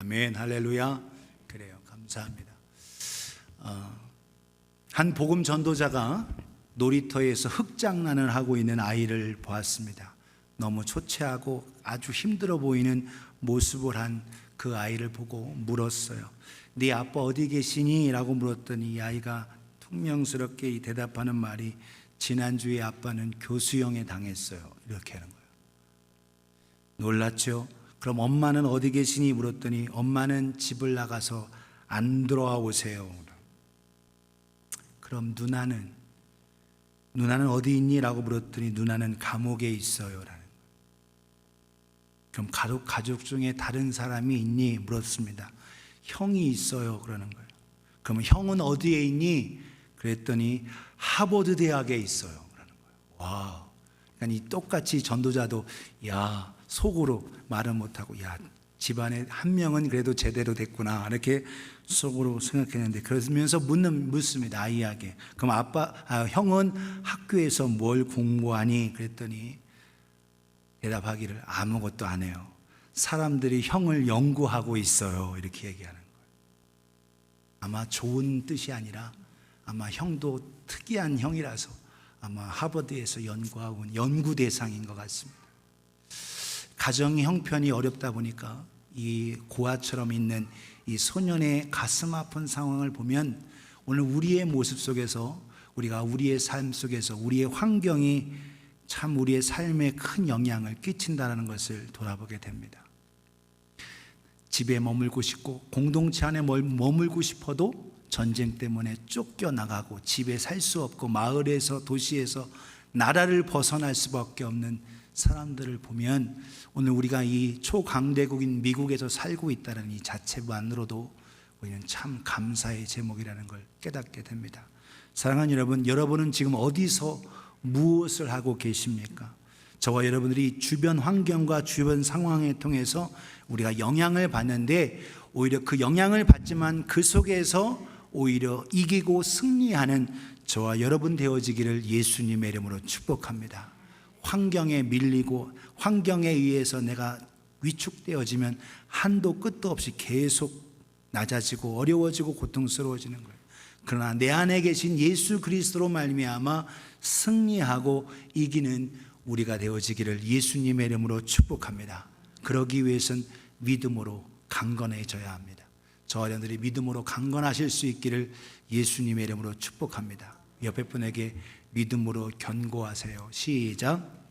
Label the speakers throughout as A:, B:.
A: 아멘, 할렐루야. 그래요, 감사합니다. 한 복음 전도자가 놀이터에서 흙장난을 하고 있는 아이를 보았습니다. 너무 초췌하고 아주 힘들어 보이는 모습을 한 그 아이를 보고 물었어요. 네 아빠 어디 계시니? 라고 물었더니 이 아이가 퉁명스럽게 대답하는 말이 지난주에 아빠는 교수형에 당했어요. 이렇게 하는 거예요. 놀랐죠? 그럼 엄마는 어디 계시니? 물었더니 엄마는 집을 나가서 안 들어와 오세요. 그럼 누나는 어디 있니? 라고 물었더니 누나는 감옥에 있어요. 라는. 그럼 가족 중에 다른 사람이 있니? 물었습니다. 형이 있어요. 그러는 거예요. 그럼 형은 어디에 있니? 그랬더니 하버드 대학에 있어요. 그러는 거예요. 와. 그러니까 이 똑같이 전도자도 속으로 말은 못하고 집안에 한 명은 그래도 제대로 됐구나 이렇게 속으로 생각했는데, 그러면서 묻습니다. 아이에게. 그럼 형은 학교에서 뭘 공부하니? 그랬더니 대답하기를 아무것도 안 해요. 사람들이 형을 연구하고 있어요. 이렇게 얘기하는 거예요. 아마 좋은 뜻이 아니라 아마 형도 특이한 형이라서 아마 하버드에서 연구하고 온 연구 대상인 것 같습니다. 가정의 형편이 어렵다 보니까 이 고아처럼 있는 이 소년의 가슴 아픈 상황을 보면 오늘 우리의 모습 속에서 우리의 삶 속에서 우리의 환경이 참 우리의 삶에 큰 영향을 끼친다는 것을 돌아보게 됩니다. 집에 머물고 싶고 공동체 안에 머물고 싶어도 전쟁 때문에 쫓겨나가고 집에 살 수 없고 마을에서 도시에서 나라를 벗어날 수밖에 없는 사람들을 보면 오늘 우리가 이 초강대국인 미국에서 살고 있다는 이 자체만으로도 우리는 참 감사의 제목이라는 걸 깨닫게 됩니다. 사랑하는 여러분, 여러분은 지금 어디서 무엇을 하고 계십니까? 저와 여러분들이 주변 환경과 주변 상황에 통해서 우리가 영향을 받는데, 오히려 그 영향을 받지만 그 속에서 오히려 이기고 승리하는 저와 여러분 되어지기를 예수님의 이름으로 축복합니다. 환경에 밀리고 환경에 의해서 내가 위축되어지면 한도 끝도 없이 계속 낮아지고 어려워지고 고통스러워지는 거예요. 그러나 내 안에 계신 예수 그리스도로 말미암아 승리하고 이기는 우리가 되어지기를 예수님의 이름으로 축복합니다. 그러기 위해서는 믿음으로 강건해져야 합니다. 저와 여러분들이 믿음으로 강건하실 수 있기를 예수님의 이름으로 축복합니다. 옆에 분에게 믿음으로 견고하세요. 시작.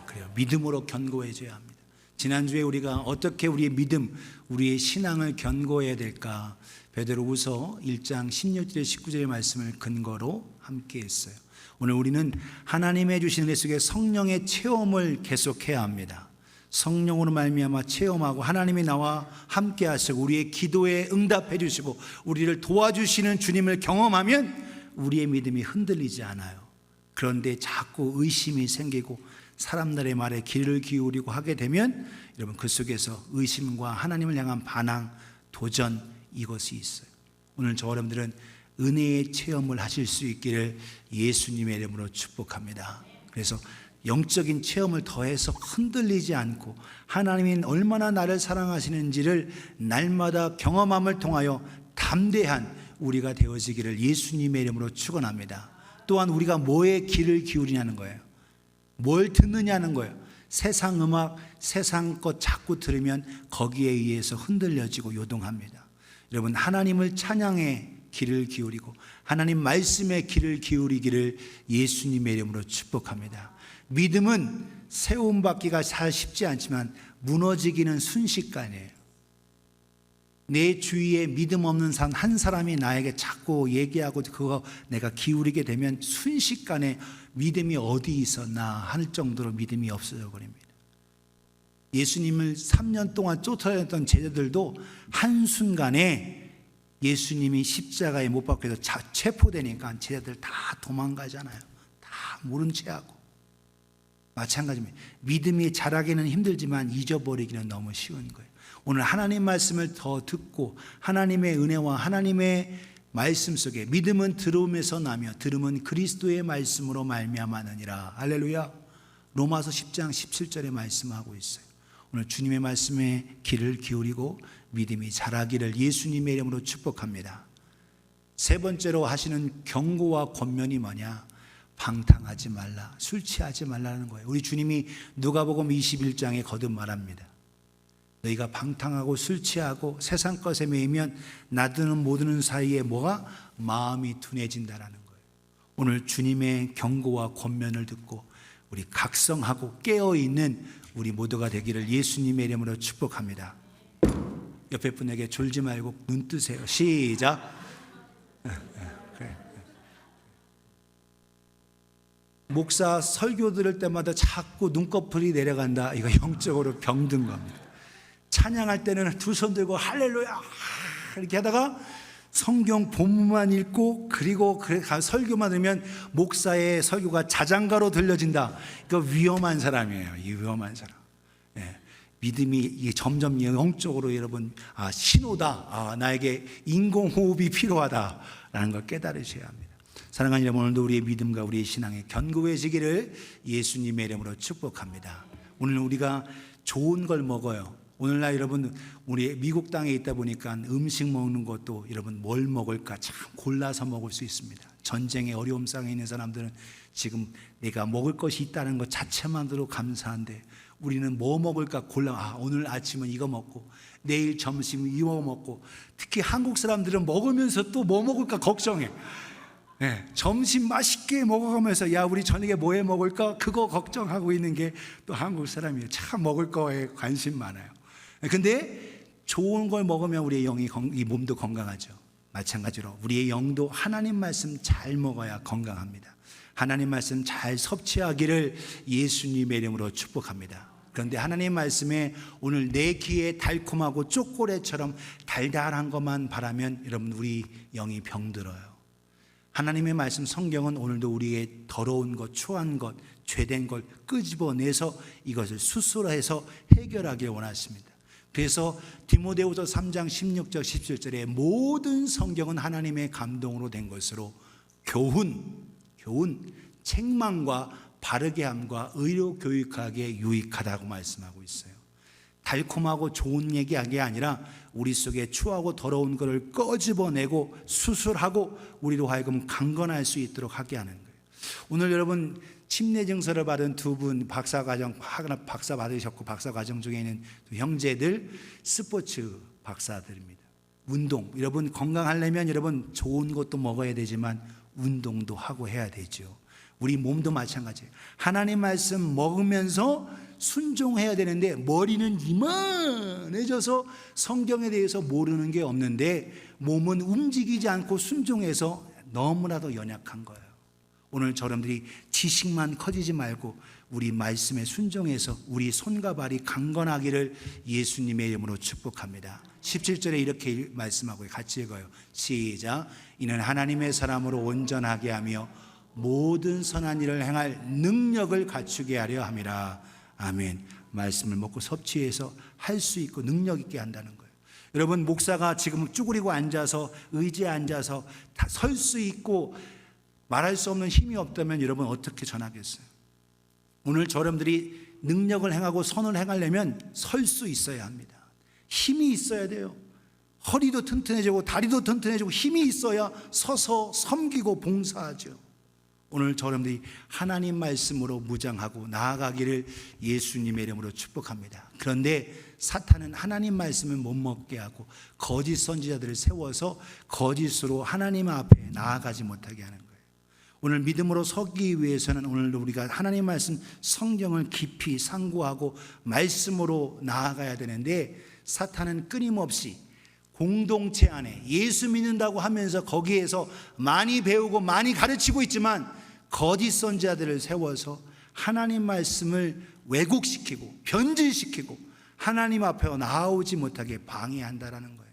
A: 그래요. 믿음으로 견고해져야 합니다. 지난주에 우리가 어떻게 우리의 믿음, 우리의 신앙을 견고해야 될까? 베드로후서 1장 16절 19절의 말씀을 근거로 함께 했어요. 오늘 우리는 하나님의 주신 은혜 속에 성령의 체험을 계속해야 합니다. 성령으로 말미암아 체험하고 하나님이 나와 함께 하시고 우리의 기도에 응답해 주시고 우리를 도와주시는 주님을 경험하면 우리의 믿음이 흔들리지 않아요. 그런데 자꾸 의심이 생기고 사람들의 말에 귀를 기울이고 하게 되면 여러분 그 속에서 의심과 하나님을 향한 반항, 도전 이것이 있어요. 오늘 저와 여러분들은 은혜의 체험을 하실 수 있기를 예수님의 이름으로 축복합니다. 그래서 영적인 체험을 더해서 흔들리지 않고 하나님이 얼마나 나를 사랑하시는지를 날마다 경험함을 통하여 담대한 우리가 되어지기를 예수님의 이름으로 축원합니다. 또한 우리가 뭐에 귀를 기울이냐는 거예요. 뭘 듣느냐는 거예요. 세상 음악, 세상 것 자꾸 들으면 거기에 의해서 흔들려지고 요동합니다. 여러분 하나님을 찬양에 귀를 기울이고 하나님 말씀에 귀를 기울이기를 예수님의 이름으로 축복합니다. 믿음은 세움받기가 잘 쉽지 않지만 무너지기는 순식간이에요. 내 주위에 믿음 없는 한 사람이 나에게 자꾸 얘기하고 그거 내가 기울이게 되면 순식간에 믿음이 어디 있었나 할 정도로 믿음이 없어져 버립니다. 예수님을 3년 동안 쫓아다녔던 제자들도 한순간에 예수님이 십자가에 못 박혀서 체포되니까 제자들 다 도망가잖아요. 다 모른 체하고. 마찬가지입니다. 믿음이 자라기는 힘들지만 잊어버리기는 너무 쉬운 거예요. 오늘 하나님 말씀을 더 듣고 하나님의 은혜와 하나님의 말씀 속에 믿음은 들음에서 나며 들음은 그리스도의 말씀으로 말미암았느니라. 할렐루야. 로마서 10장 17절에 말씀하고 있어요. 오늘 주님의 말씀에 귀를 기울이고 믿음이 자라기를 예수님의 이름으로 축복합니다. 세 번째로 하시는 경고와 권면이 뭐냐? 방탕하지 말라, 술 취하지 말라는 거예요. 우리 주님이 누가복음 21장에 거듭 말합니다. 너희가 방탕하고 술 취하고 세상 것에 매이면 나드는 모드는 사이에 뭐가? 마음이 둔해진다라는 거예요. 오늘 주님의 경고와 권면을 듣고 우리 각성하고 깨어있는 우리 모두가 되기를 예수님의 이름으로 축복합니다. 옆에 분에게 졸지 말고 눈 뜨세요. 시작. 그래. 목사 설교 들을 때마다 자꾸 눈꺼풀이 내려간다. 이거 영적으로 병든 겁니다. 찬양할 때는 두 손 들고 할렐루야 이렇게 하다가 성경 본문만 읽고 그리고 설교만 들으면 목사의 설교가 자장가로 들려진다. 이거 위험한 사람이에요. 이 위험한 사람. 믿음이 점점 영적으로 여러분 신호다. 나에게 인공호흡이 필요하다라는 걸 깨달으셔야 합니다. 사랑하는 여러분, 오늘도 우리의 믿음과 우리의 신앙에 견고해지기를 예수님의 이름으로 축복합니다. 오늘 우리가 좋은 걸 먹어요. 오늘날 여러분 우리 미국 땅에 있다 보니까 음식 먹는 것도 여러분 뭘 먹을까 참 골라서 먹을 수 있습니다. 전쟁의 어려움 상에 있는 사람들은 지금 내가 먹을 것이 있다는 것 자체만으로 감사한데 우리는 뭐 먹을까 골라. 오늘 아침은 이거 먹고 내일 점심은 이거 먹고, 특히 한국 사람들은 먹으면서 또 뭐 먹을까 걱정해. 점심 맛있게 먹어가면서 야 우리 저녁에 뭐 해 먹을까 그거 걱정하고 있는 게 또 한국 사람이에요. 참 먹을 거에 관심 많아요. 근데 좋은 걸 먹으면 우리의 영이 이 몸도 건강하죠. 마찬가지로 우리의 영도 하나님 말씀 잘 먹어야 건강합니다. 하나님 말씀 잘 섭취하기를 예수님의 이름으로 축복합니다. 그런데 하나님 말씀에 오늘 내 귀에 달콤하고 초콜릿처럼 달달한 것만 바라면 여러분 우리 영이 병들어요. 하나님의 말씀 성경은 오늘도 우리의 더러운 것, 추한 것, 죄된 걸 끄집어내서 이것을 수술해서 해결하길 원하십니다. 그래서 디모데후서 3장 16절 17절에 모든 성경은 하나님의 감동으로 된 것으로 교훈, 책망과 바르게 함과 의로 교육하기에 유익하다고 말씀하고 있어요. 달콤하고 좋은 얘기하기 아니라 우리 속에 추하고 더러운 것을 꺼집어내고 수술하고 우리로 하여금 강건할 수 있도록 하게 하는 거예요. 오늘 여러분 침례 증서를 받은 두 분 박사 받으셨고 박사 과정 중에 있는 형제들 스포츠 박사들입니다. 운동, 여러분 건강하려면 여러분 좋은 것도 먹어야 되지만 운동도 하고 해야 되죠. 우리 몸도 마찬가지예요. 하나님 말씀 먹으면서 순종해야 되는데 머리는 이만해져서 성경에 대해서 모르는 게 없는데 몸은 움직이지 않고 순종해서 너무나도 연약한 거예요. 오늘 여러분들이 지식만 커지지 말고 우리 말씀에 순종해서 우리 손과 발이 강건하기를 예수님의 이름으로 축복합니다. 17절에 이렇게 말씀하고 같이 읽어요. 시작. 이는 하나님의 사람으로 온전하게 하며 모든 선한 일을 행할 능력을 갖추게 하려 함이라. 아멘. 말씀을 먹고 섭취해서 할 수 있고 능력 있게 한다는 거예요. 여러분 목사가 지금 쭈그리고 앉아서 의지에 앉아서 설 수 있고 말할 수 없는 힘이 없다면 여러분 어떻게 전하겠어요? 오늘 여러분들이 능력을 행하고 선을 행하려면 설 수 있어야 합니다. 힘이 있어야 돼요. 허리도 튼튼해지고 다리도 튼튼해지고 힘이 있어야 서서 섬기고 봉사하죠. 오늘 여러분들이 하나님 말씀으로 무장하고 나아가기를 예수님의 이름으로 축복합니다. 그런데 사탄은 하나님 말씀을 못 먹게 하고 거짓 선지자들을 세워서 거짓으로 하나님 앞에 나아가지 못하게 하는 거예요. 오늘 믿음으로 서기 위해서는 오늘도 우리가 하나님 말씀 성경을 깊이 상고하고 말씀으로 나아가야 되는데 사탄은 끊임없이 공동체 안에 예수 믿는다고 하면서 거기에서 많이 배우고 많이 가르치고 있지만 거짓 선지자들을 세워서 하나님 말씀을 왜곡시키고 변질시키고 하나님 앞에 나아오지 못하게 방해한다라는 거예요.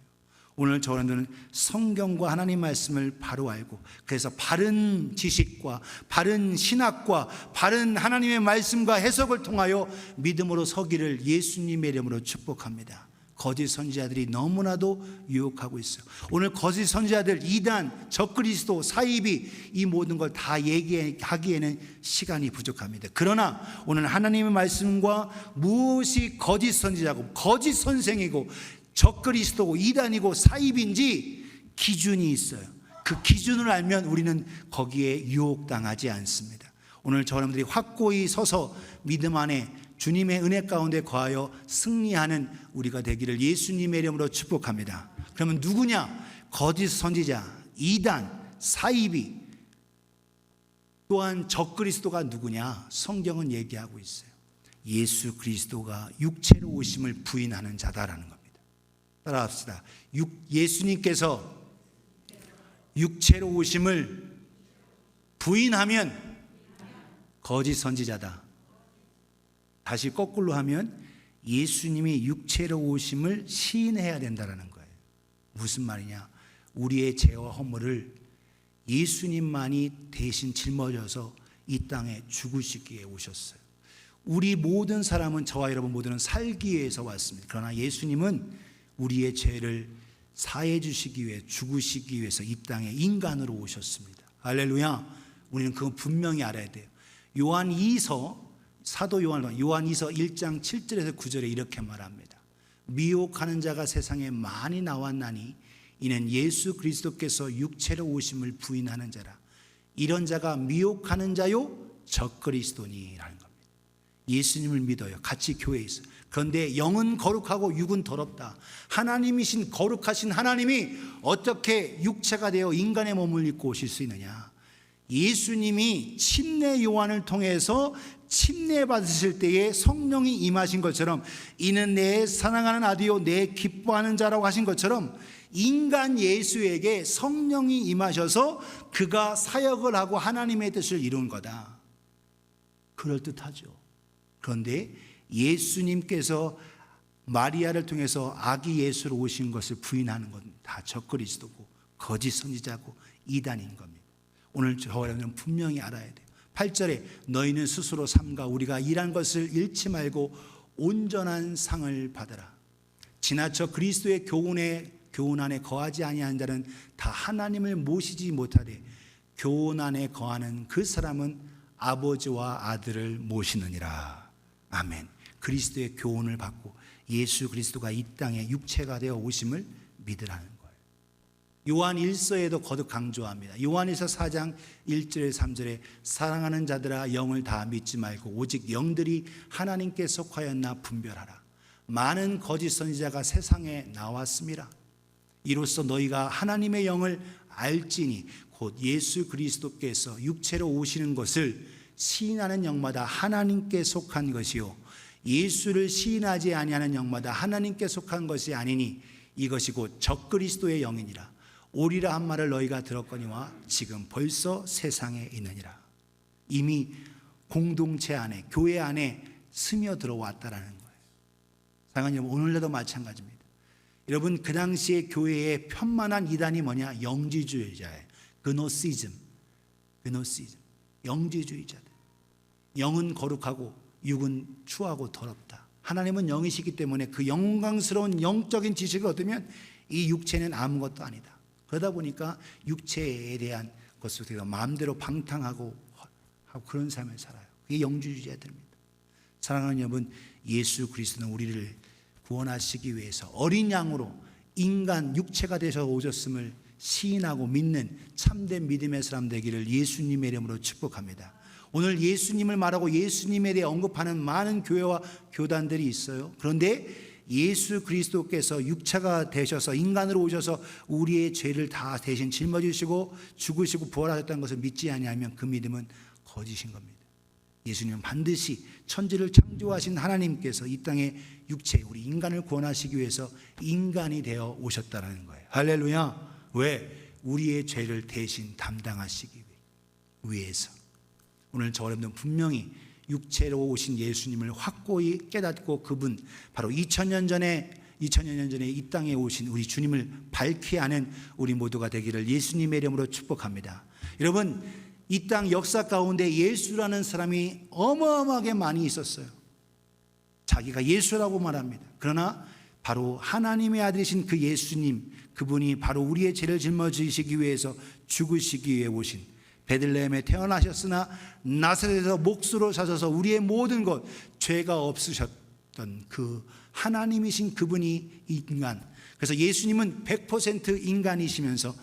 A: 오늘 저는 성경과 하나님 말씀을 바로 알고 그래서 바른 지식과 바른 신학과 바른 하나님의 말씀과 해석을 통하여 믿음으로 서기를 예수님의 이름으로 축복합니다. 거짓 선지자들이 너무나도 유혹하고 있어요. 오늘 거짓 선지자들, 이단, 적그리스도, 사이비 이 모든 걸 다 얘기하기에는 시간이 부족합니다. 그러나 오늘 하나님의 말씀과 무엇이 거짓 선지자고 거짓 선생이고 적그리스도고 이단이고 사이비인지 기준이 있어요. 그 기준을 알면 우리는 거기에 유혹당하지 않습니다. 오늘 저와 여러분들이 확고히 서서 믿음 안에 주님의 은혜 가운데 거하여 승리하는 우리가 되기를 예수님의 이름으로 축복합니다. 그러면 누구냐? 거짓 선지자, 이단, 사이비, 또한 적그리스도가 누구냐? 성경은 얘기하고 있어요. 예수 그리스도가 육체로 오심을 부인하는 자다라는 겁니다. 따라합시다. 예수님께서 육체로 오심을 부인하면 거짓 선지자다. 다시 거꾸로 하면 예수님이 육체로 오심을 시인해야 된다는 거예요. 무슨 말이냐? 우리의 죄와 허물을 예수님만이 대신 짊어져서 이 땅에 죽으시기에 오셨어요. 우리 모든 사람은, 저와 여러분 모두는 살기 위해서 왔습니다. 그러나 예수님은 우리의 죄를 사해 주시기 위해, 죽으시기 위해서 이 땅에 인간으로 오셨습니다. 할렐루야. 우리는 그건 분명히 알아야 돼요. 사도 요한이서 1장 7절에서 9절에 이렇게 말합니다. 미혹하는 자가 세상에 많이 나왔나니 이는 예수 그리스도께서 육체로 오심을 부인하는 자라. 이런 자가 미혹하는 자요 적그리스도니라는 겁니다. 예수님을 믿어요. 같이 교회에 있어요. 그런데 영은 거룩하고 육은 더럽다. 하나님이신 거룩하신 하나님이 어떻게 육체가 되어 인간의 몸을 입고 오실 수 있느냐? 예수님이 침례 요한을 통해서 침례 받으실 때에 성령이 임하신 것처럼 이는 내 사랑하는 아들이요 내 기뻐하는 자라고 하신 것처럼 인간 예수에게 성령이 임하셔서 그가 사역을 하고 하나님의 뜻을 이룬 거다. 그럴듯하죠. 그런데 예수님께서 마리아를 통해서 아기 예수로 오신 것을 부인하는 건 다 적그리스도고 거짓 선지자고 이단인 겁니다. 오늘 저와 여러분은 분명히 알아야 돼요. 8절에 너희는 스스로 삼가 우리가 일한 것을 잃지 말고 온전한 상을 받으라. 지나쳐 그리스도의 교훈 안에 거하지 아니하는 자는 다 하나님을 모시지 못하되 교훈 안에 거하는 그 사람은 아버지와 아들을 모시느니라. 아멘. 그리스도의 교훈을 받고 예수 그리스도가 이 땅에 육체가 되어 오심을 믿으라는 거예요. 요한 1서에도 거듭 강조합니다. 요한일서 4장 1절에 3절에 사랑하는 자들아 영을 다 믿지 말고 오직 영들이 하나님께 속하였나 분별하라. 많은 거짓 선지자가 세상에 나왔습니다. 이로써 너희가 하나님의 영을 알지니 곧 예수 그리스도께서 육체로 오시는 것을 시인하는 영마다 하나님께 속한 것이요 예수를 시인하지 아니하는 영마다 하나님께 속한 것이 아니니 이것이 곧 적그리스도의 영이니라. 오리라 한 말을 너희가 들었거니와 지금 벌써 세상에 있느니라. 이미 공동체 안에 교회 안에 스며들어왔다라는 거예요. 사랑하는 여러분, 오늘날도 마찬가지입니다. 여러분, 그 당시에 교회의 편만한 이단이 뭐냐? 영지주의자예요. 그노시즘. 영지주의자들. 영은 거룩하고 육은 추하고 더럽다. 하나님은 영이시기 때문에 그 영광스러운 영적인 지식을 얻으면 이 육체는 아무것도 아니다. 그러다 보니까 육체에 대한 것을 마음대로 방탕하고 그런 삶을 살아요. 그게 영지주의자들입니다. 사랑하는 여러분, 예수 그리스도는 우리를 구원하시기 위해서 어린 양으로 인간 육체가 되셔서 오셨음을 시인하고 믿는 참된 믿음의 사람 되기를 예수님의 이름으로 축복합니다. 오늘 예수님을 말하고 예수님에 대해 언급하는 많은 교회와 교단들이 있어요. 그런데 예수 그리스도께서 육체가 되셔서 인간으로 오셔서 우리의 죄를 다 대신 짊어지시고 죽으시고 부활하셨다는 것을 믿지 아니하면 그 믿음은 거짓인 겁니다. 예수님은 반드시 천지를 창조하신 하나님께서 이 땅에 육체, 우리 인간을 구원하시기 위해서 인간이 되어 오셨다는 거예요. 할렐루야. 왜? 우리의 죄를 대신 담당하시기 위해서. 오늘 저 여러분들은 분명히 육체로 오신 예수님을 확고히 깨닫고 그분 바로 2000년 전에 이 땅에 오신 우리 주님을 밝히 아는 우리 모두가 되기를 예수님의 이름으로 축복합니다. 여러분, 이 땅 역사 가운데 예수라는 사람이 어마어마하게 많이 있었어요. 자기가 예수라고 말합니다. 그러나 바로 하나님의 아들이신 그 예수님, 그분이 바로 우리의 죄를 짊어지시기 위해서 죽으시기 위해 오신, 베들레헴에 태어나셨으나 나사렛에서 몫으로 사셔서 우리의 모든 것, 죄가 없으셨던 그 하나님이신 그분이 인간. 그래서 예수님은 100% 인간이시면서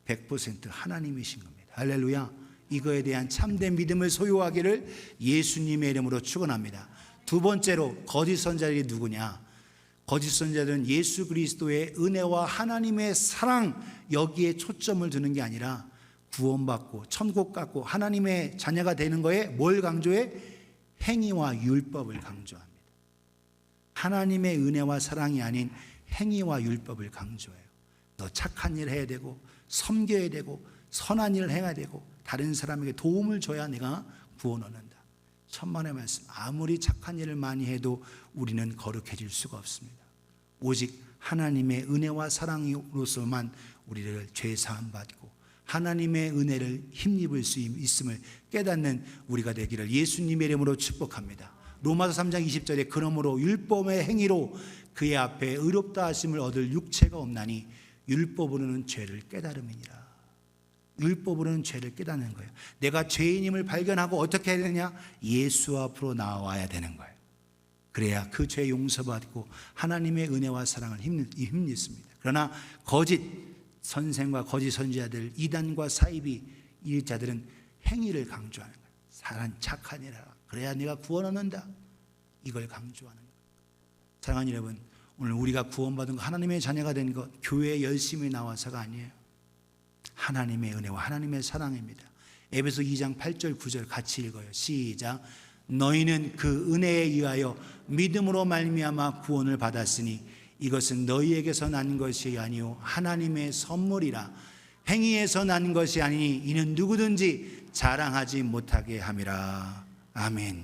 A: 100% 하나님이신 겁니다. 할렐루야. 이거에 대한 참된 믿음을 소유하기를 예수님의 이름으로 축원합니다. 두 번째로 거짓 선자들이 누구냐? 거짓 선자들은 예수 그리스도의 은혜와 하나님의 사랑, 여기에 초점을 두는 게 아니라 구원받고 천국 갖고 하나님의 자녀가 되는 거에 뭘 강조해? 행위와 율법을 강조합니다. 하나님의 은혜와 사랑이 아닌 행위와 율법을 강조해요. 너 착한 일 해야 되고 섬겨야 되고 선한 일을 해야 되고 다른 사람에게 도움을 줘야 내가 구원 얻는다. 천만의 말씀. 아무리 착한 일을 많이 해도 우리는 거룩해질 수가 없습니다. 오직 하나님의 은혜와 사랑으로서만 우리를 죄 사함 받고 하나님의 은혜를 힘입을 수 있음을 깨닫는 우리가 되기를 예수님의 이름으로 축복합니다. 로마서 3장 20절에 그러므로 율법의 행위로 그의 앞에 의롭다 하심을 얻을 육체가 없나니 율법으로는 죄를 깨달음이니라. 율법으로는 죄를 깨닫는 거예요. 내가 죄인임을 발견하고 어떻게 해야 되냐? 예수 앞으로 나와야 되는 거예요. 그래야 그 죄 용서받고 하나님의 은혜와 사랑을 힘입습니다. 그러나 거짓 선생과 거짓 선지자들, 이단과 사이비 이 자들은 행위를 강조하는 거예요. 사람 착한 일 하라. 그래야 내가 구원 얻는다. 이걸 강조하는 거예요. 사랑하는 여러분, 오늘 우리가 구원받은 것, 하나님의 자녀가 된 것, 교회에 열심히 나와서가 아니에요. 하나님의 은혜와 하나님의 사랑입니다. 에베소 2장 8절 9절 같이 읽어요. 시작. 너희는 그 은혜에 의하여 믿음으로 말미암아 구원을 받았으니 이것은 너희에게서 난 것이 아니요 하나님의 선물이라. 행위에서 난 것이 아니니 이는 누구든지 자랑하지 못하게 함이라. 아멘.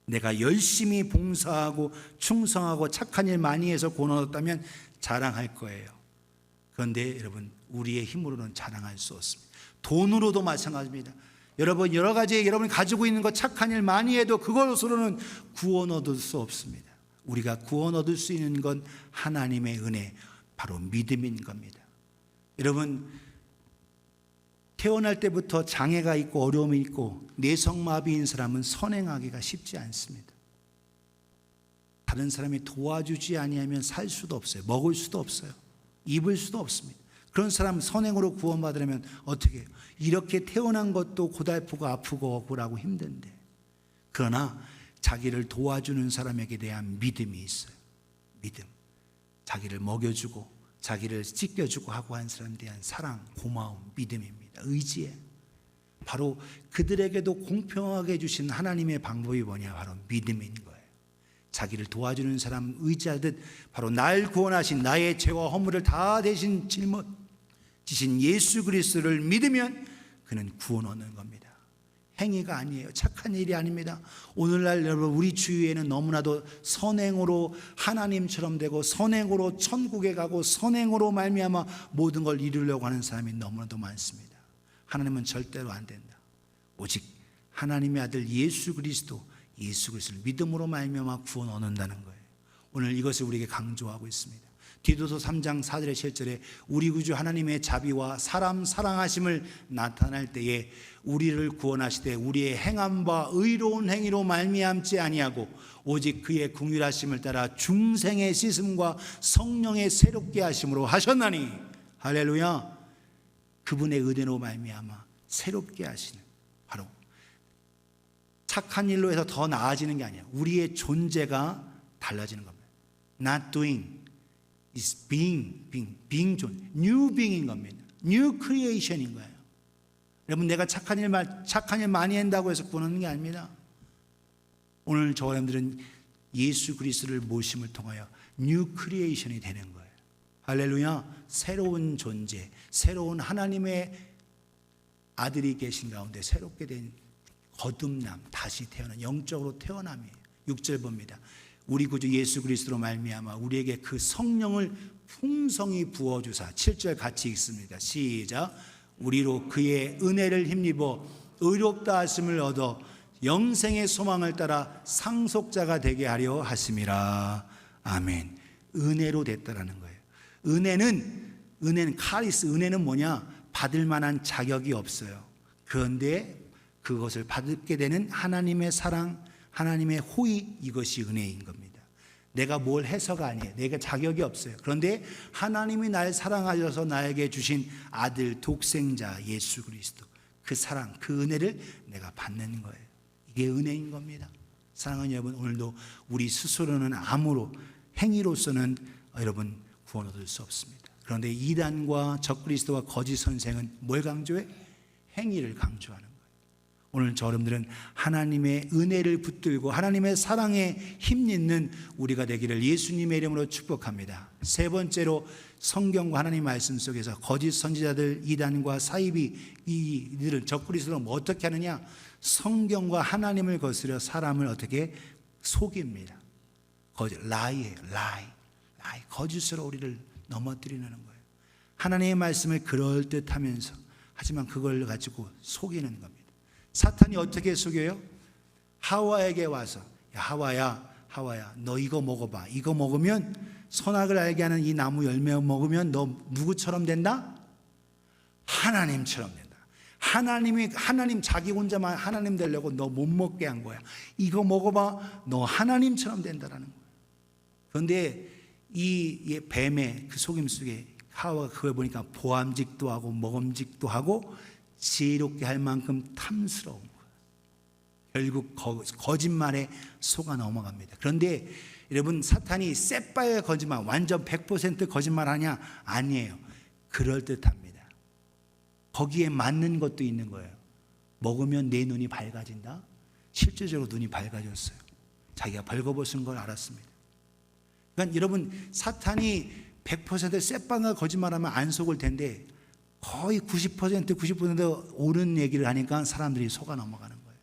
A: 내가 열심히 봉사하고 충성하고 착한 일 많이 해서 구원 얻었다면 자랑할 거예요. 그런데 여러분, 우리의 힘으로는 자랑할 수 없습니다. 돈으로도 마찬가지입니다. 여러분, 여러 가지 여러분이 가지고 있는 것 착한 일 많이 해도 그것으로는 구원 얻을 수 없습니다. 우리가 구원 얻을 수 있는 건 하나님의 은혜, 바로 믿음인 겁니다. 여러분, 태어날 때부터 장애가 있고 어려움이 있고 내성마비인 사람은 선행하기가 쉽지 않습니다. 다른 사람이 도와주지 아니하면 살 수도 없어요. 먹을 수도 없어요. 입을 수도 없습니다. 그런 사람 선행으로 구원받으려면 어떻게 해요? 이렇게 태어난 것도 고달프고 아프고 억울하고 힘든데, 그러나 자기를 도와주는 사람에게 대한 믿음이 있어요. 믿음. 자기를 먹여주고 자기를 찢겨주고 하고 한 사람에 대한 사랑, 고마움, 믿음입니다. 의지에. 바로 그들에게도 공평하게 해주신 하나님의 방법이 뭐냐? 바로 믿음인 거예요. 자기를 도와주는 사람 의지하듯 바로 날 구원하신 나의 죄와 허물을 다 대신 짊어지신 예수 그리스도를 믿으면 그는 구원 얻는 겁니다. 행위가 아니에요. 착한 일이 아닙니다. 오늘날 여러분, 우리 주위에는 너무나도 선행으로 하나님처럼 되고 선행으로 천국에 가고 선행으로 말미암아 모든 걸 이루려고 하는 사람이 너무나도 많습니다. 하나님은 절대로 안 된다. 오직 하나님의 아들 예수 그리스도를 믿음으로 말미암아 구원 얻는다는 거예요. 오늘 이것을 우리에게 강조하고 있습니다. 디도서 3장 4절의 7절에 우리 구주 하나님의 자비와 사람 사랑하심을 나타날 때에 우리를 구원하시되 우리의 행함과 의로운 행위로 말미암지 아니하고 오직 그의 긍휼하심을 따라 중생의 씻음과 성령의 새롭게 하심으로 하셨나니. 할렐루야. 그분의 은혜로 말미암아 새롭게 하시는, 바로 착한 일로 해서 더 나아지는 게 아니야. 우리의 존재가 달라지는 겁니다. Not doing is being 존, new being인 겁니다. new creation인 거예요. 여러분, 내가 착한 일 많이 한다고 해서 구원하는 게 아닙니다. 오늘 저 여러분들은 예수 그리스도를 모심을 통하여 new creation이 되는 거예요. 할렐루야. 새로운 존재, 새로운 하나님의 아들이 계신 가운데 새롭게 된 거듭남, 다시 태어난 영적으로 태어남이에요. 6절 봅니다. 우리 구주 예수 그리스도로 말미암아 우리에게 그 성령을 풍성히 부어주사. 7절 같이 읽습니다. 시작. 우리로 그의 은혜를 힘입어 의롭다 하심을 얻어 영생의 소망을 따라 상속자가 되게 하려 하심이라. 아멘. 은혜로 됐다라는 거예요. 은혜는 카리스, 은혜는 뭐냐? 받을 만한 자격이 없어요. 그런데 그것을 받게 되는 하나님의 사랑, 하나님의 호의, 이것이 은혜인 겁니다. 내가 뭘 해서가 아니에요. 내가 자격이 없어요. 그런데 하나님이 날 사랑하셔서 나에게 주신 아들 독생자 예수 그리스도, 그 사랑, 그 은혜를 내가 받는 거예요. 이게 은혜인 겁니다. 사랑하는 여러분, 오늘도 우리 스스로는 아무로 행위로서는 여러분 구원 얻을 수 없습니다. 그런데 이단과 적그리스도와 거짓 선생은 뭘 강조해? 행위를 강조하는 거예요. 오늘 저 여러분들은 하나님의 은혜를 붙들고 하나님의 사랑에 힘있는 우리가 되기를 예수님의 이름으로 축복합니다. 세 번째로, 성경과 하나님 말씀 속에서 거짓 선지자들, 이단과 사이비, 이들은 적그리스도는 뭐 어떻게 하느냐? 성경과 하나님을 거스려 사람을 어떻게 속입니다. 라이예요. 라이. 거짓으로 우리를 넘어뜨리는 거예요. 하나님의 말씀을 그럴듯하면서, 하지만 그걸 가지고 속이는 겁니다. 사탄이 어떻게 속여요? 하와에게 와서, 야, 하와야, 너 이거 먹어봐. 이거 먹으면, 선악을 알게 하는 이 나무 열매 먹으면 너 누구처럼 된다? 하나님처럼 된다. 하나님 자기 혼자만 하나님 되려고 너 못 먹게 한 거야. 이거 먹어봐. 너 하나님처럼 된다라는 거야. 그런데 이 뱀의 그 속임 속에 하와가 그걸 보니까 보암직도 하고 먹음직도 하고 지혜롭게 할 만큼 탐스러운 거예요. 결국 거짓말에 속아 넘어갑니다. 그런데 여러분, 사탄이 새빨간 거짓말, 완전 100% 거짓말 하냐? 아니에요. 그럴듯합니다. 거기에 맞는 것도 있는 거예요. 먹으면 내 눈이 밝아진다? 실제적으로 눈이 밝아졌어요. 자기가 벌거벗은 걸 알았습니다. 그러니까 여러분, 사탄이 100% 새빨간 거짓말하면 안 속을 텐데 거의 90% 옳은 얘기를 하니까 사람들이 속아 넘어가는 거예요.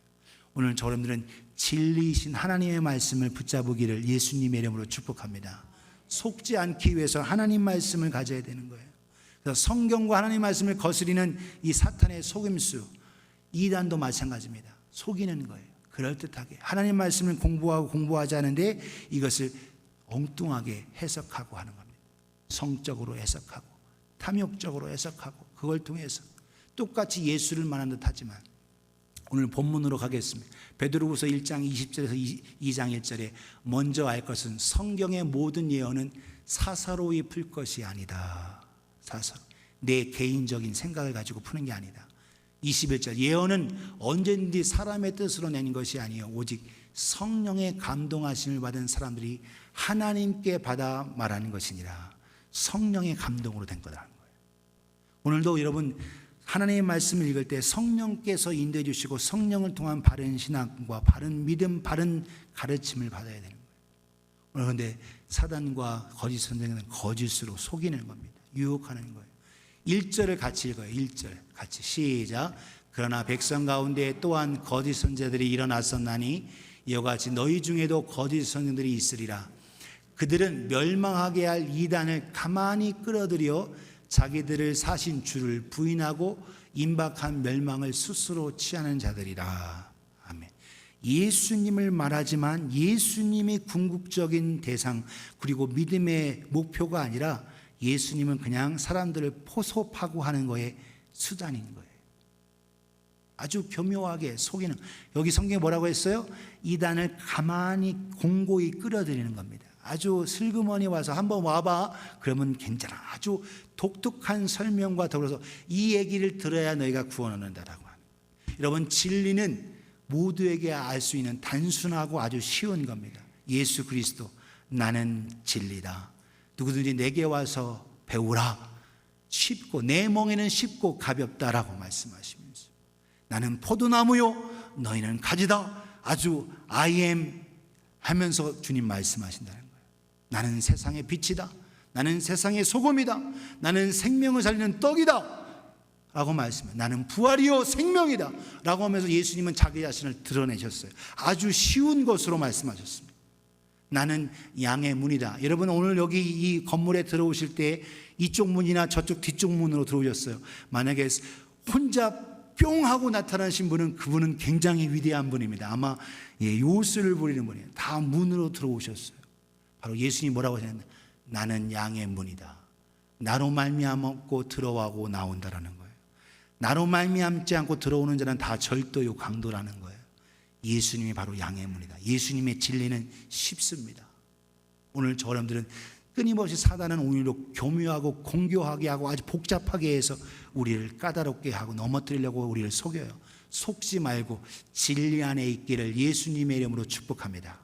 A: 오늘 저러분들은 진리이신 하나님의 말씀을 붙잡으기를 예수님의 이름으로 축복합니다. 속지 않기 위해서 하나님 말씀을 가져야 되는 거예요. 그래서 성경과 하나님 말씀을 거스리는 이 사탄의 속임수, 이단도 마찬가지입니다. 속이는 거예요. 그럴듯하게 하나님 말씀을 공부하고 공부하지 않은데 이것을 엉뚱하게 해석하고 하는 겁니다. 성적으로 해석하고 탐욕적으로 해석하고 그걸 통해서 똑같이 예수를 말한 듯 하지만, 오늘 본문으로 가겠습니다. 베드로후서 1장 20절에서 2장 1절에 먼저 알 것은 성경의 모든 예언은 사사로이 풀 것이 아니다. 사사로, 내 개인적인 생각을 가지고 푸는 게 아니다. 21절, 예언은 언제든지 사람의 뜻으로 낸 것이 아니요 오직 성령의 감동하심을 받은 사람들이 하나님께 받아 말하는 것이니라. 성령의 감동으로 된 거라는 거예요. 오늘도 여러분, 하나님의 말씀을 읽을 때 성령께서 인도해 주시고 성령을 통한 바른 신앙과 바른 믿음, 바른 가르침을 받아야 되는 거예요. 오늘 그런데 사단과 거짓 선생은 거짓으로 속이는 겁니다. 유혹하는 거예요. 1절을 같이 읽어요. 1절 같이 시작. 그러나 백성 가운데 또한 거짓 선지자들이 일어났었나니 이와 같이 너희 중에도 거짓 선지자들이 있으리라. 그들은 멸망하게 할 이단을 가만히 끌어들여 자기들을 사신 주를 부인하고 임박한 멸망을 스스로 취하는 자들이라. 아멘. 예수님을 말하지만 예수님이 궁극적인 대상 그리고 믿음의 목표가 아니라 예수님은 그냥 사람들을 포섭하고 하는 거에 수단인 거예요. 아주 교묘하게 속이는, 여기 성경에 뭐라고 했어요? 이단을 가만히 공고히 끌어들이는 겁니다. 아주 슬그머니 와서 한번 와봐, 그러면 괜찮아. 아주 독특한 설명과 더불어서 이 얘기를 들어야 너희가 구원 얻는다라고 합니다. 여러분, 진리는 모두에게 알 수 있는 단순하고 아주 쉬운 겁니다. 예수 그리스도, 나는 진리다. 누구든지 내게 와서 배우라. 쉽고 내 멍에는 쉽고 가볍다라고 말씀하시면서, 나는 포도나무요 너희는 가지다. 아주 I am 하면서 주님 말씀하신다는 거예요. 나는 세상의 빛이다. 나는 세상의 소금이다. 나는 생명을 살리는 떡이다 라고 말씀해요. 나는 부활이요 생명이다 라고 하면서 예수님은 자기 자신을 드러내셨어요. 아주 쉬운 것으로 말씀하셨습니다. 나는 양의 문이다. 여러분, 오늘 여기 이 건물에 들어오실 때 이쪽 문이나 저쪽 뒤쪽 문으로 들어오셨어요. 만약에 혼자 뿅 하고 나타나신 분은, 그분은 굉장히 위대한 분입니다. 아마 요술을 부리는 분이에요. 다 문으로 들어오셨어요. 바로 예수님이 뭐라고 하셨냐면 나는 양의 문이다. 나로 말미암고 들어가고 나온다라는 거예요. 나로 말미암지 않고 들어오는 자는 다 절도요 강도라는 거예요. 예수님이 바로 양의 문이다. 예수님의 진리는 쉽습니다. 오늘 저 여러분들은 끊임없이 사단은 오히려 교묘하고 공교하게 하고 아주 복잡하게 해서 우리를 까다롭게 하고 넘어뜨리려고 우리를 속여요. 속지 말고 진리 안에 있기를 예수님의 이름으로 축복합니다.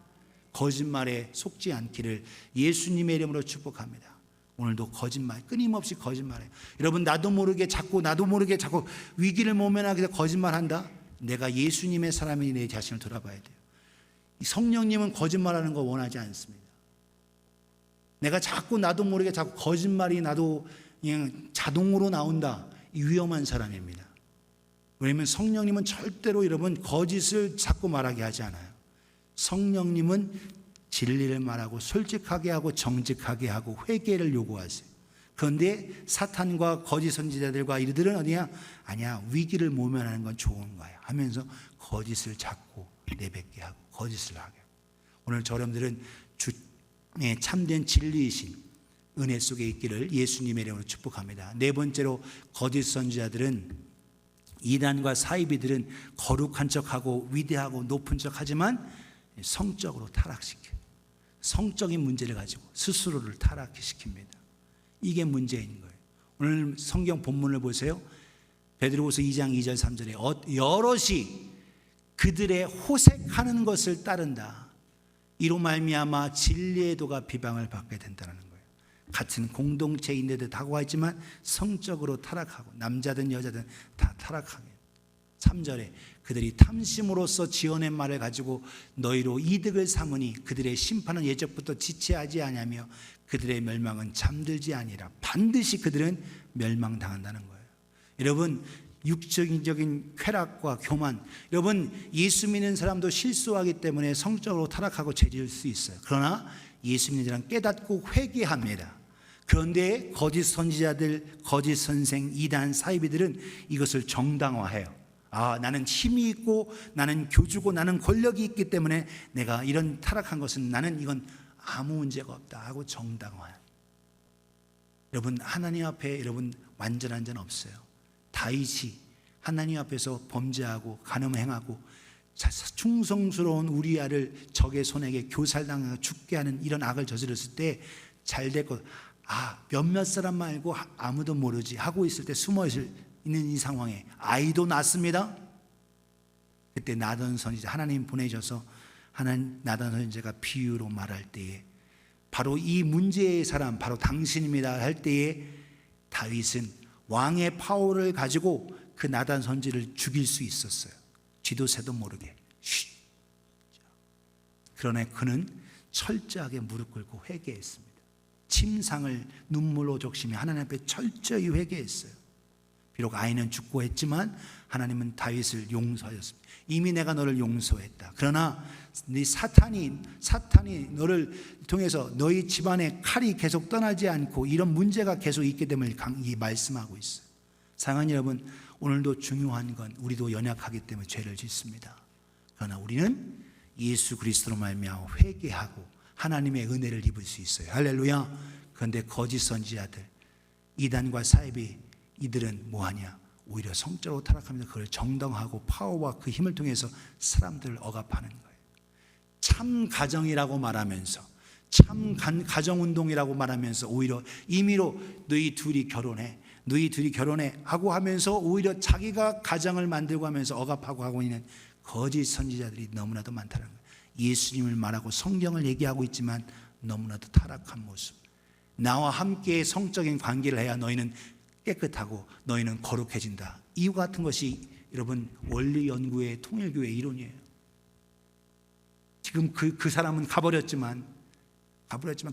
A: 거짓말에 속지 않기를 예수님의 이름으로 축복합니다. 오늘도 거짓말, 끊임없이 거짓말해요. 여러분, 나도 모르게 자꾸 위기를 모면하기 위해서 거짓말한다? 내가 예수님의 사람이 내 자신을 돌아봐야 돼요. 성령님은 거짓말하는 거 원하지 않습니다. 내가 자꾸 나도 모르게 자꾸 거짓말이 나도 그냥 자동으로 나온다. 위험한 사람입니다. 왜냐하면 성령님은 절대로 여러분 거짓을 자꾸 말하게 하지 않아요. 성령님은 진리를 말하고 솔직하게 하고 정직하게 하고 회개를 요구하세요. 그런데 사탄과 거짓 선지자들과 이들은 어디냐? 아니야, 위기를 모면하는 건 좋은 거야 하면서 거짓을 자꾸 내뱉게 하고 거짓을 하게 하고. 오늘 저러분들은 참된 진리이신 은혜 속에 있기를 예수님의 이름으로 축복합니다. 네 번째로 거짓 선지자들은 이단과 사이비들은 거룩한 척하고 위대하고 높은 척하지만 성적으로 타락시켜요. 성적인 문제를 가지고 스스로를 타락해 시킵니다. 이게 문제인 거예요. 오늘 성경 본문을 보세요. 베드로후서 2장 2절 3절에 여럿이 그들의 호색하는 것을 따른다. 이로 말미암아 진리의 도가 비방을 받게 된다는 거예요. 같은 공동체인데도 다가와있지만 성적으로 타락하고 남자든 여자든 다 타락하게. 3절에 그들이 탐심으로써 지어낸 말을 가지고 너희로 이득을 삼으니 그들의 심판은 예적부터 지체하지 아니하며 그들의 멸망은 잠들지 아니라 반드시 그들은 멸망당한다는 거예요. 여러분, 육적인 쾌락과 교만, 여러분 예수 믿는 사람도 실수하기 때문에 성적으로 타락하고 죄질 수 있어요. 그러나 예수 믿는 사람은 깨닫고 회개합니다. 그런데 거짓 선지자들, 거짓 선생, 이단, 사이비들은 이것을 정당화해요. 나는 힘이 있고 나는 교주고 나는 권력이 있기 때문에 내가 이런 타락한 것은 나는 이건 아무 문제가 없다 하고 정당화해요. 여러분, 하나님 앞에 여러분 완전한 자는 없어요. 다윗이 하나님 앞에서 범죄하고 간음행하고 충성스러운 우리아를 적의 손에게 교살당하고 죽게 하는 이런 악을 저질렀을 때 잘 됐고 몇몇 사람 말고 아무도 모르지 하고 있을 때 숨어 있는 이 상황에 아이도 낳습니다. 그때 나단 선지자 하나님 보내셔서 나단 선지자가 비유로 말할 때에 바로 이 문제의 사람 바로 당신입니다 할 때에 다윗은 왕의 파워를 가지고 그 나단 선지를 죽일 수 있었어요. 쥐도 새도 모르게. 그러나 그는 철저하게 무릎 꿇고 회개했습니다. 침상을 눈물로 적시며 하나님 앞에 철저히 회개했어요. 비록 아이는 죽고 했지만 하나님은 다윗을 용서하셨습니다. 이미 내가 너를 용서했다. 그러나 네 사탄이 너를 통해서 너희 집안에 칼이 계속 떠나지 않고 이런 문제가 계속 있기 때문에 강히 말씀하고 있어요. 사랑하는 여러분, 오늘도 중요한 건 우리도 연약하기 때문에 죄를 짓습니다. 그러나 우리는 예수 그리스도로 말미암아 회개하고 하나님의 은혜를 입을 수 있어요. 할렐루야. 그런데 거짓 선지자들, 이단과 사이비 이들은 뭐하냐? 오히려 성적으로 타락하면서 그걸 정당하고 파워와 그 힘을 통해서 사람들을 억압하는 거예요. 참 가정이라고 말하면서 참 가정운동이라고 말하면서 오히려 임의로 너희 둘이 결혼해 하고 하면서 오히려 자기가 가정을 만들고 하면서 억압하고 하고 있는 거짓 선지자들이 너무나도 많다는 거예요. 예수님을 말하고 성경을 얘기하고 있지만 너무나도 타락한 모습. 나와 함께 성적인 관계를 해야 너희는 깨끗하고 너희는 거룩해진다. 이와 같은 것이 여러분 원리 연구의 통일교의 이론이에요. 지금 그 사람은 가버렸지만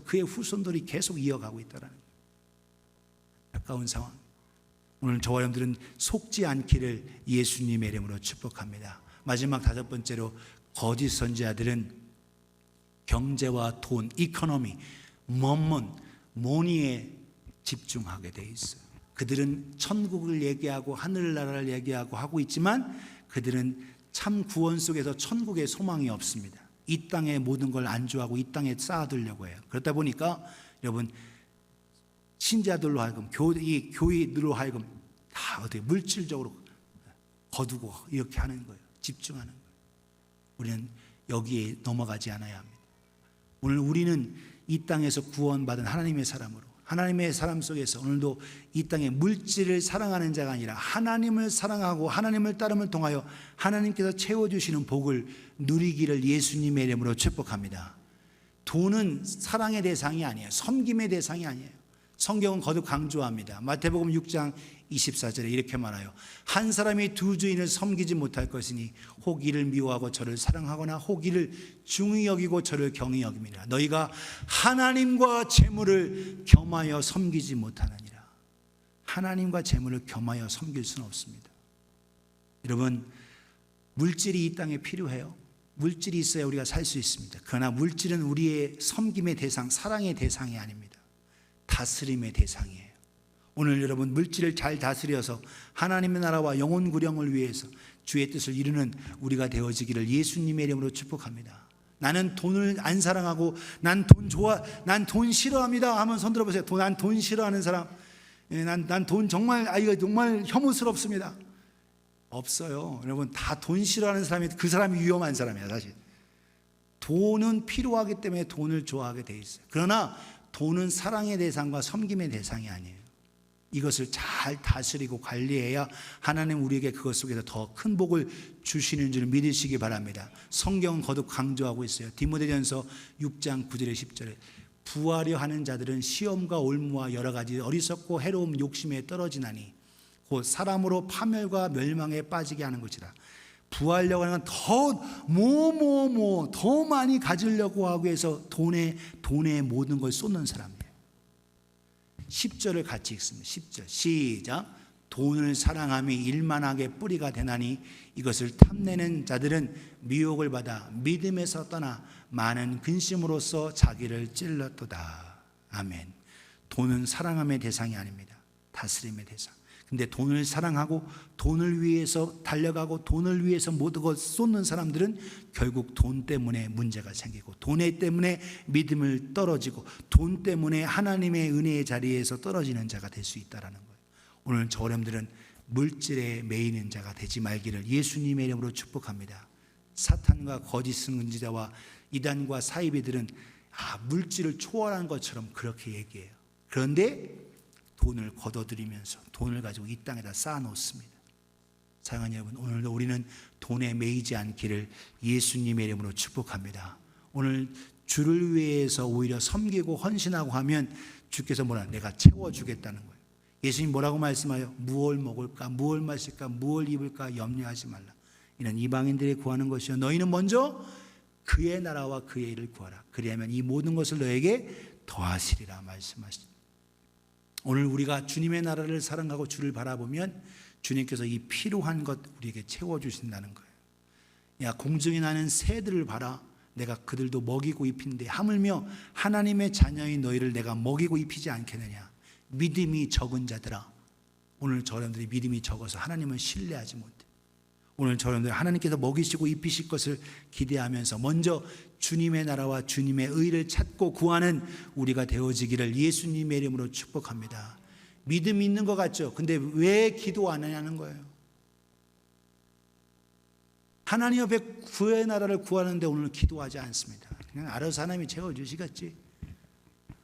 A: 그의 후손들이 계속 이어가고 있다는 거예요. 안타까운 상황. 오늘 저와 여러분들은 속지 않기를 예수님의 이름으로 축복합니다. 마지막 다섯 번째로 거짓 선지자들은 경제와 돈, 이코노미, 머니에 집중하게 돼 있어요. 그들은 천국을 얘기하고 하늘나라를 얘기하고 하고 있지만 그들은 참 구원 속에서 천국의 소망이 없습니다. 이 땅의 모든 걸 안주하고 이 땅에 쌓아두려고 해요. 그렇다 보니까 여러분, 신자들로 하여금, 이 교회들로 하여금 다 어떻게 물질적으로 거두고 이렇게 하는 거예요. 집중하는 거예요. 우리는 여기에 넘어가지 않아야 합니다. 오늘 우리는 이 땅에서 구원받은 하나님의 사람으로, 하나님의 사람 속에서 오늘도 이 땅에 물질을 사랑하는 자가 아니라 하나님을 사랑하고 하나님을 따름을 통하여 하나님께서 채워주시는 복을 누리기를 예수님의 이름으로 축복합니다. 돈은 사랑의 대상이 아니에요. 섬김의 대상이 아니에요. 성경은 거듭 강조합니다. 마태복음 6장 24절에 이렇게 말해요. 한 사람이 두 주인을 섬기지 못할 것이니 혹 이를 미워하고 저를 사랑하거나 혹 이를 중히 여기고 저를 경히 여깁니다. 너희가 하나님과 재물을 겸하여 섬기지 못하느니라. 하나님과 재물을 겸하여 섬길 수는 없습니다. 여러분, 물질이 이 땅에 필요해요. 물질이 있어야 우리가 살 수 있습니다. 그러나 물질은 우리의 섬김의 대상, 사랑의 대상이 아닙니다. 다스림의 대상이에요. 오늘 여러분, 물질을 잘 다스려서 하나님의 나라와 영혼 구령을 위해서 주의 뜻을 이루는 우리가 되어지기를 예수님의 이름으로 축복합니다. 나는 돈을 안 사랑하고 난 돈 싫어합니다 하면 손 들어보세요. 난 돈 싫어하는 사람, 난 돈 정말 이거 정말 혐오스럽습니다. 없어요. 여러분, 다 돈 싫어하는 사람이 그 사람이 위험한 사람이야. 사실 돈은 필요하기 때문에 돈을 좋아하게 돼 있어요. 그러나 돈은 사랑의 대상과 섬김의 대상이 아니에요. 이것을 잘 다스리고 관리해야 하나님 우리에게 그것 속에서 더 큰 복을 주시는 줄 믿으시기 바랍니다. 성경은 거듭 강조하고 있어요. 디모데전서 6장 9절에 10절에 부하려 하는 자들은 시험과 올무와 여러 가지 어리석고 해로움 욕심에 떨어지나니 곧 사람으로 파멸과 멸망에 빠지게 하는 것이라. 부하려고 하는 건 더 많이 가지려고 하고 해서 돈에 모든 걸 쏟는 사람이에요. 10절을 같이 읽습니다. 10절 시작. 돈을 사랑함이 일만하게 뿌리가 되나니 이것을 탐내는 자들은 미혹을 받아 믿음에서 떠나 많은 근심으로써 자기를 찔렀도다. 아멘. 돈은 사랑함의 대상이 아닙니다. 다스림의 대상. 근데 돈을 사랑하고 돈을 위해서 달려가고 돈을 위해서 모든 것 쏟는 사람들은 결국 돈 때문에 문제가 생기고 돈 때문에 믿음을 떨어지고 돈 때문에 하나님의 은혜의 자리에서 떨어지는 자가 될 수 있다는 거예요. 오늘 저 여러분들은 물질에 매이는 자가 되지 말기를 예수님의 이름으로 축복합니다. 사탄과 거짓 선지자와 이단과 사이비들은 물질을 초월한 것처럼 그렇게 얘기해요. 그런데 돈을 거둬들이면서 돈을 가지고 이 땅에다 쌓아놓습니다. 사랑하는 여러분, 오늘도 우리는 돈에 매이지 않기를 예수님의 이름으로 축복합니다. 오늘 주를 위해서 오히려 섬기고 헌신하고 하면 주께서 내가 채워주겠다는 거예요. 예수님 뭐라고 말씀하여? 무엇을 먹을까, 무엇을 마실까, 무엇을 입을까 염려하지 말라. 이는 이방인들이 구하는 것이요 너희는 먼저 그의 나라와 그의 일을 구하라. 그리하면 이 모든 것을 너에게 더하시리라 말씀하시죠. 오늘 우리가 주님의 나라를 사랑하고 주를 바라보면 주님께서 이 필요한 것 우리에게 채워주신다는 거예요. 야, 공중에 나는 새들을 봐라. 내가 그들도 먹이고 입히는데 하물며 하나님의 자녀인 너희를 내가 먹이고 입히지 않겠느냐. 믿음이 적은 자들아. 오늘 저런들이 믿음이 적어서 하나님을 신뢰하지 못해. 오늘 저런들 하나님께서 먹이시고 입히실 것을 기대하면서 먼저 주님의 나라와 주님의 의를 찾고 구하는 우리가 되어지기를 예수님의 이름으로 축복합니다. 믿음이 있는 것 같죠? 근데 왜 기도 안 하냐는 거예요. 하나님 앞에 그의 나라를 구하는데 오늘 기도하지 않습니다. 그냥 알아서 하나님이 채워주시겠지.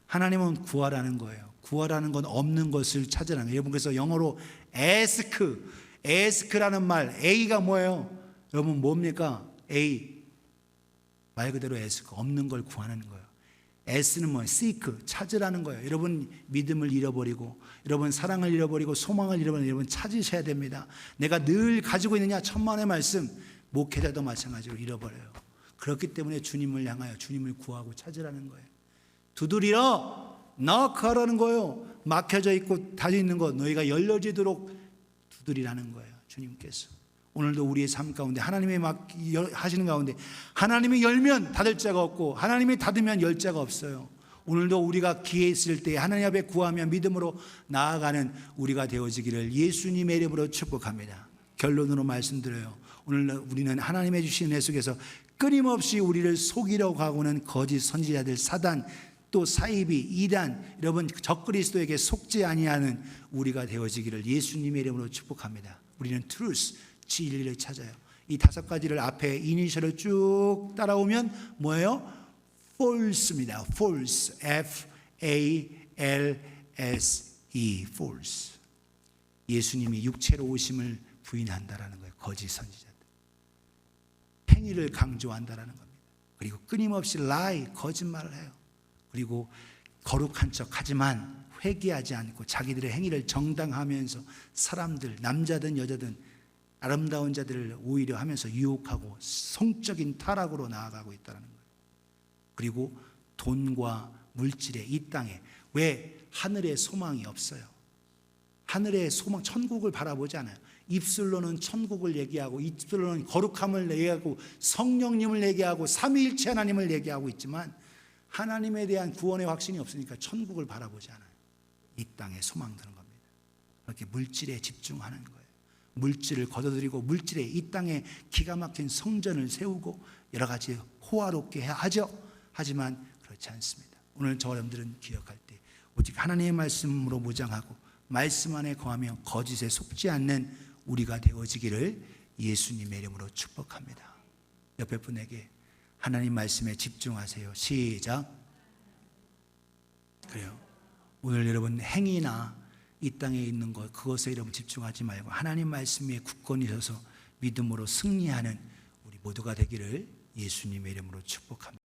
A: 하나님은 구하라는 거예요. 구하라는 건 없는 것을 찾으라는 거예요. 여러분, 그래서 영어로 ask라는 말, A가 뭐예요? 여러분 뭡니까? A. 말 그대로 ask, 없는 걸 구하는 거예요. S는 뭐예요? seek, 찾으라는 거예요. 여러분 믿음을 잃어버리고, 여러분 사랑을 잃어버리고, 소망을 잃어버리고, 여러분 찾으셔야 됩니다. 내가 늘 가지고 있느냐? 천만의 말씀, 목회자도 마찬가지로 잃어버려요. 그렇기 때문에 주님을 향하여 주님을 구하고 찾으라는 거예요. 두드리라, knock하라는 거예요. 막혀져 있고 닫혀 있는 것 너희가 열려지도록 두드리라는 거예요. 주님께서 오늘도 우리의 삶 가운데 하나님의 하시는 가운데 하나님이 열면 닫을 자가 없고 하나님이 닫으면 열 자가 없어요. 오늘도 우리가 기회 있을 때 하나님 앞에 구하며 믿음으로 나아가는 우리가 되어지기를 예수님의 이름으로 축복합니다. 결론으로 말씀드려요. 오늘 우리는 하나님의 주신 은혜 속에서 끊임없이 우리를 속이려고 하고는 거짓 선지자들, 사단, 악도, 사이비, 이단, 여러분 적그리스도에게 속지 아니하는 우리가 되어지기를 예수님의 이름으로 축복합니다. 우리는 truth, 진리를 찾아요. 이 5가지를 앞에 이니셜을 쭉 따라오면 뭐예요? false입니다. false, F-A-L-S-E, false. 예수님이 육체로 오심을 부인한다라는 거예요. 거짓 선지자들. 행위를 강조한다라는 겁니다. 그리고 끊임없이 lie, 거짓말을 해요. 그리고 거룩한 척하지만 회개하지 않고 자기들의 행위를 정당하면서 사람들, 남자든 여자든 아름다운 자들을 오히려 하면서 유혹하고 성적인 타락으로 나아가고 있다는 거예요. 그리고 돈과 물질의 이 땅에 왜 하늘에 소망이 없어요? 하늘의 소망, 천국을 바라보지 않아요. 입술로는 천국을 얘기하고 입술로는 거룩함을 얘기하고 성령님을 얘기하고 삼위일체 하나님을 얘기하고 있지만 하나님에 대한 구원의 확신이 없으니까 천국을 바라보지 않아요. 이 땅에 소망 드는 겁니다. 그렇게 물질에 집중하는 거예요. 물질을 거둬들이고 물질에 이 땅에 기가 막힌 성전을 세우고 여러 가지 호화롭게 하죠. 하지만 그렇지 않습니다. 오늘 저 여러분들은 기억할 때 오직 하나님의 말씀으로 무장하고 말씀 안에 거하며 거짓에 속지 않는 우리가 되어지기를 예수님의 이름으로 축복합니다. 옆에 분에게 하나님 말씀에 집중하세요. 시작. 그래요. 오늘 여러분 행위나 이 땅에 있는 것 그것에 여러분 집중하지 말고 하나님 말씀에 굳건히 서서 믿음으로 승리하는 우리 모두가 되기를 예수님의 이름으로 축복합니다.